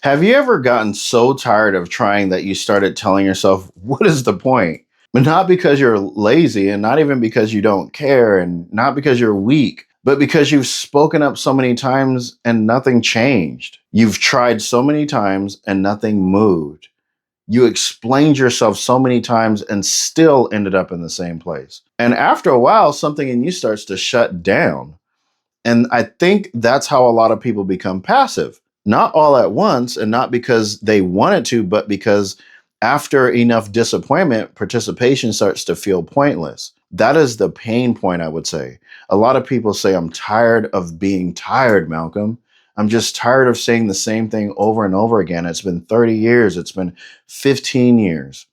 Have you ever gotten so tired of trying that you started telling yourself, what is the point? But not because you're lazy and not even because you don't care and not because you're weak, but because you've spoken up so many times and nothing changed. You've tried so many times and nothing moved. You explained yourself so many times and still ended up in the same place. And after a while, something in you starts to shut down. And I think that's how a lot of people become passive. Not all at once, and not because they wanted to, but because after enough disappointment, participation starts to feel pointless. That is the pain point, I would say. A lot of people say, I'm tired of being tired, Malcolm. I'm just tired of saying the same thing over and over again. It's been 30 years, it's been 15 years.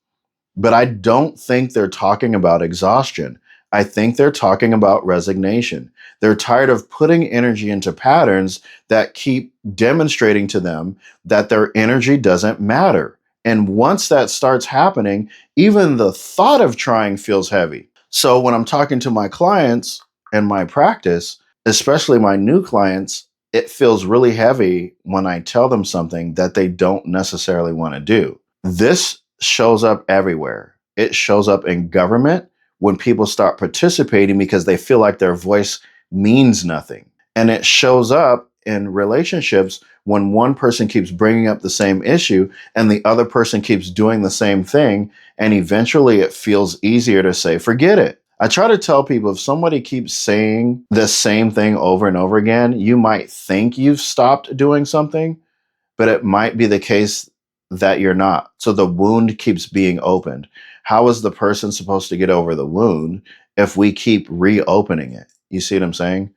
But I don't think they're talking about exhaustion. I think they're talking about resignation. They're tired of putting energy into patterns that keep demonstrating to them that their energy doesn't matter. And once that starts happening, even the thought of trying feels heavy. So when I'm talking to my clients and my practice, especially my new clients, it feels really heavy when I tell them something that they don't necessarily want to do. This shows up everywhere. It shows up in government when people start participating because they feel like their voice means nothing. And it shows up in relationships when one person keeps bringing up the same issue and the other person keeps doing the same thing. And eventually it feels easier to say, forget it. I try to tell people if somebody keeps saying the same thing over and over again, you might think you've stopped doing something, but it might be the case that you're not. So the wound keeps being opened. How is the person supposed to get over the wound if we keep reopening it? You see what I'm saying?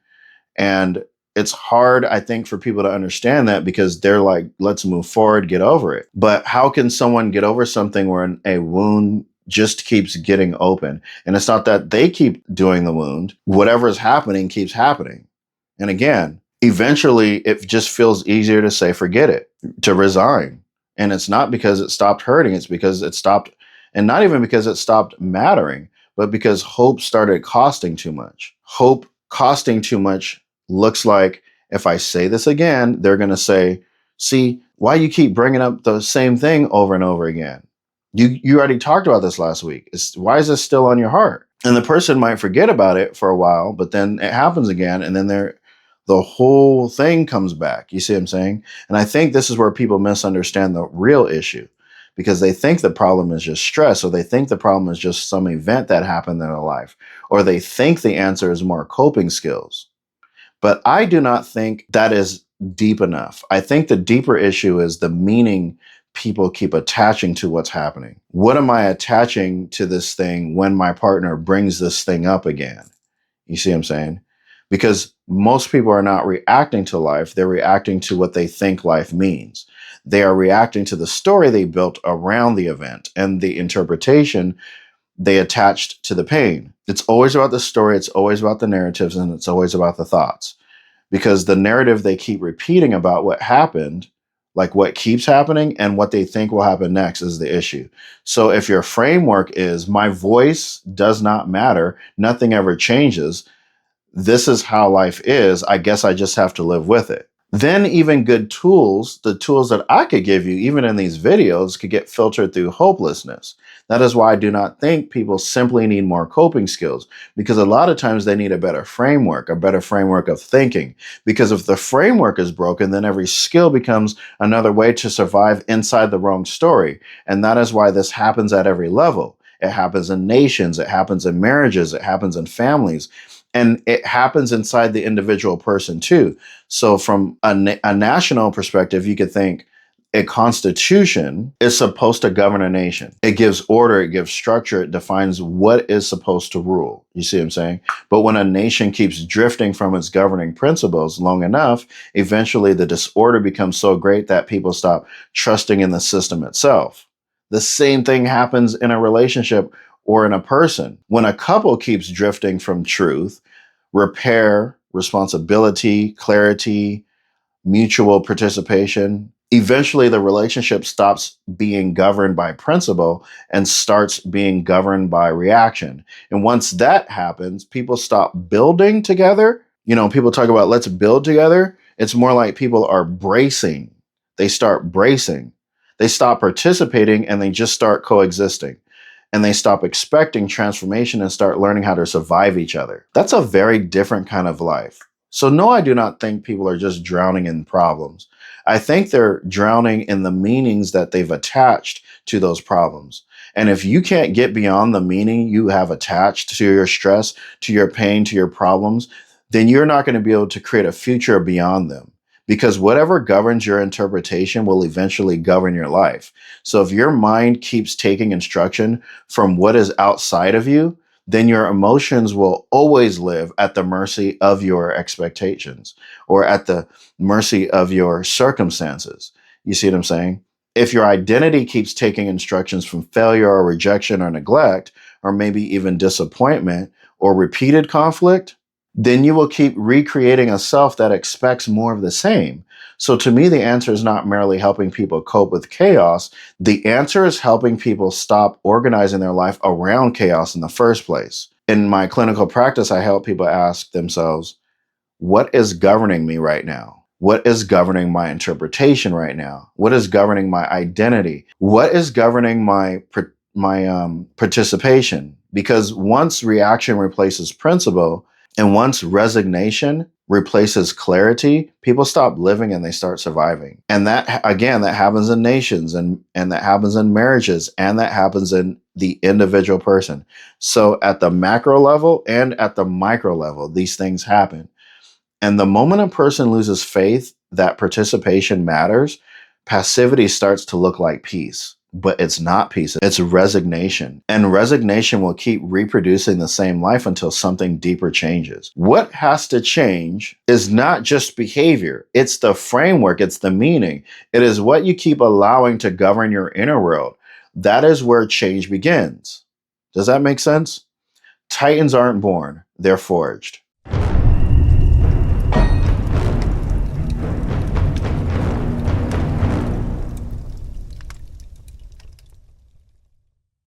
And it's hard, I think, for people to understand that because they're like, let's move forward, get over it. But how can someone get over something where a wound just keeps getting open? And it's not that they keep doing the wound, whatever is happening keeps happening. And again, eventually it just feels easier to say, forget it, to resign. And it's not because it stopped hurting, it's because it stopped, and not even because it stopped mattering, but because hope started costing too much. Hope costing too much looks like if I say this again, they're going to say, see, why you keep bringing up the same thing over and over again? You already talked about this last week. Why is this still on your heart? And the person might forget about it for a while, but then it happens again. And then the whole thing comes back. You see what I'm saying? And I think this is where people misunderstand the real issue because they think the problem is just stress, or they think the problem is just some event that happened in their life, or they think the answer is more coping skills. But I do not think that is deep enough. I think the deeper issue is the meaning people keep attaching to what's happening. What am I attaching to this thing when my partner brings this thing up again? You see what I'm saying? Because most people are not reacting to life, they're reacting to what they think life means. They are reacting to the story they built around the event and the interpretation they attached to the pain. It's always about the story, it's always about the narratives, and it's always about the thoughts. Because the narrative they keep repeating about what happened, like what keeps happening and what they think will happen next, is the issue. So if your framework is my voice does not matter, nothing ever changes, this is how life is, I guess I just have to live with it. Then even good tools, the tools that I could give you, even in these videos, could get filtered through hopelessness. That is why I do not think people simply need more coping skills, because a lot of times they need a better framework of thinking. Because if the framework is broken, then every skill becomes another way to survive inside the wrong story. And that is why this happens at every level. It happens in nations, it happens in marriages, it happens in families. And it happens inside the individual person too. So from a national perspective, you could think a constitution is supposed to govern a nation. It gives order, it gives structure, it defines what is supposed to rule. You see what I'm saying? But when a nation keeps drifting from its governing principles long enough, eventually the disorder becomes so great that people stop trusting in the system itself. The same thing happens in a relationship or in a person. When a couple keeps drifting from truth, repair, responsibility, clarity, mutual participation, eventually the relationship stops being governed by principle and starts being governed by reaction. And once that happens, people stop building together. You know, people talk about let's build together. It's more like people are bracing. they start bracing. They stop participating and they just start coexisting. And they stop expecting transformation and start learning how to survive each other. That's a very different kind of life. So, no, I do not think people are just drowning in problems. I think they're drowning in the meanings that they've attached to those problems. And if you can't get beyond the meaning you have attached to your stress, to your pain, to your problems, then you're not going to be able to create a future beyond them. Because whatever governs your interpretation will eventually govern your life. So if your mind keeps taking instruction from what is outside of you, then your emotions will always live at the mercy of your expectations or at the mercy of your circumstances. You see what I'm saying? If your identity keeps taking instructions from failure or rejection or neglect, or maybe even disappointment or repeated conflict, then you will keep recreating a self that expects more of the same. So to me, the answer is not merely helping people cope with chaos. The answer is helping people stop organizing their life around chaos in the first place. In my clinical practice, I help people ask themselves, what is governing me right now? What is governing my interpretation right now? What is governing my identity? What is governing my participation? Because once reaction replaces principle, and once resignation replaces clarity, people stop living and they start surviving. And that, again, that happens in nations and that happens in marriages and that happens in the individual person. So at the macro level and at the micro level, these things happen. And the moment a person loses faith that participation matters, passivity starts to look like peace. But it's not peace, it's resignation. And resignation will keep reproducing the same life until something deeper changes. What has to change is not just behavior, it's the framework, it's the meaning. It is what you keep allowing to govern your inner world. That is where change begins. Does that make sense? Titans aren't born, they're forged.